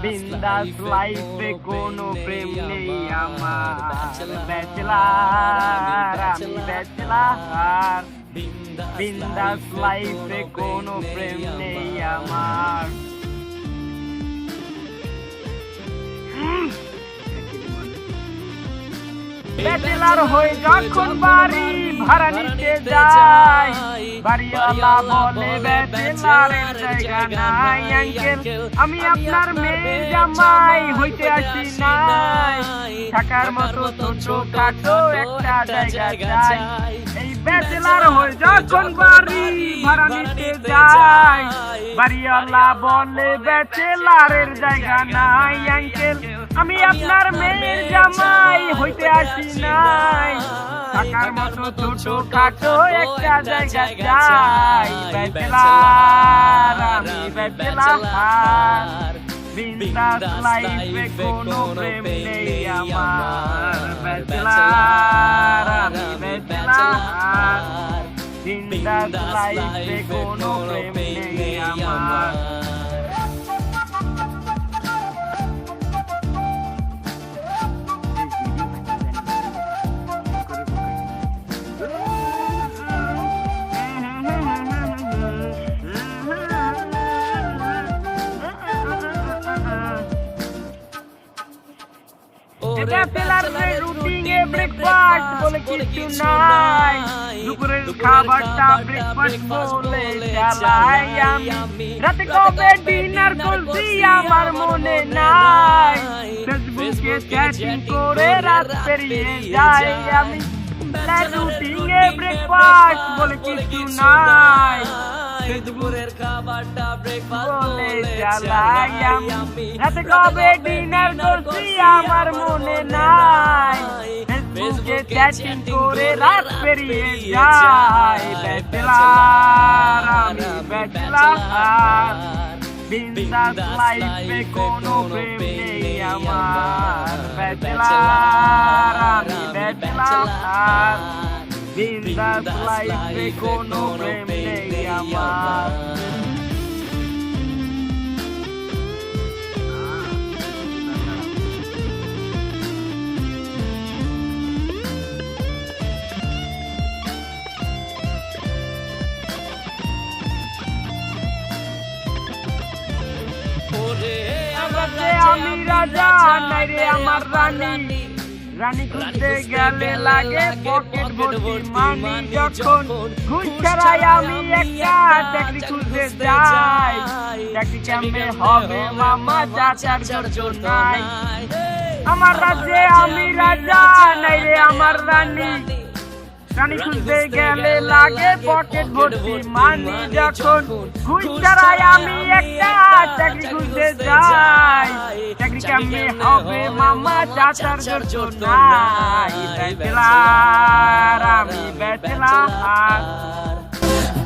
বিন্দাস লাইফে কোনো প্রেম নেই আমার, ব্যাচেলার আমি ব্যাচেলার। বিন্দাস লাইফে কোনো প্রেম নেই আমার। ব্যাচেলার হয়ে যখন বাড়ি ভাড়া নিতে যাই, বাড়িওয়ালা বলে ব্যাচেলারের জায়গা নাই। আঙ্কেল আমি আপনার মেয়ে জামাই হইতে আসি নাই, থাকার মতো ছোট খাটো একটা জায়গা চাই। এই ব্যাচেলার হয়ে যখন বাড়ি ভাড়া নিতে যাই, বাড়িওয়ালা বলে ব্যাচেলারের জায়গা নাই। আঙ্কেল আমি আপনার মেয়ের জামাই হইতে আসি নাই, থাকার মতো ছোট খাটো একটা জায়গা চাই। ব্যাচেলার আমি ব্যাচেলার, বিন্দাস লাইফে কোনো প্রেম নেই আমার। ব্যাচেলার আমি ব্যাচেলার, বিন্দাস লাইফে কোনো প্রেম নেই আমার। ব্যাচেলারের রুটিনে ব্রেকফাস্ট বলে কিছু নাই, দুপুরের খাবারটা ব্রেকফাস্ট বলে চালাই আমি। রাতে কবে ডিনার করছি আমার মনে নাই, ফেসবুকে চ্যাটিং করে রাত পেরিয়ে যাই আমি। রুটিনে ব্রেকফাস্ট বলে কিছু নাই, দুপুরের খাবারটা ব্রেকফাস্ট বলে চালাই আমি। রাতে কবে ডিনার করছি আমার মনে নাই, ফেসবুকে চ্যাটিং করে রাত পেরিয়ে যাই। ব্যাচেলার আমি ব্যাচেলার, বিন্দাস লাইফে কোনো প্রেম নেই আমার। ব্যাচেলার আমি ব্যাচেলার, বিন্দাস লাইফে কোনো প্রেম নেই আমার। আমি রাজা নাই রে আমার রানী, রানী খুঁজতে গেলে লাগে পকেট ভর্তি মানি। যখন ঘুষ ছাড়াই আমি একটা চাকরি খুঁজতে যাই, চাকরি কেমনে হবে মামা যাচার জন্য নাই। আমার রাজ্যে আমি রাজা নাই রে আমার রানী, রানী খুঁজতে গেলে লাগে পকেট ভর্তি মানি। যখন ঘুষ ছাড়াই আমি একটা চাকরি খুঁজতে যাই, চাকরি কেমনে হবে মামা যাচার জন্য নাই। ব্যাচেলার আমি ব্যাচেলার,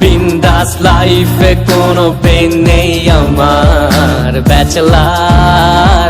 বিন্দাস লাইফে কোনো পেন নেই আমার। ব্যাচেলার।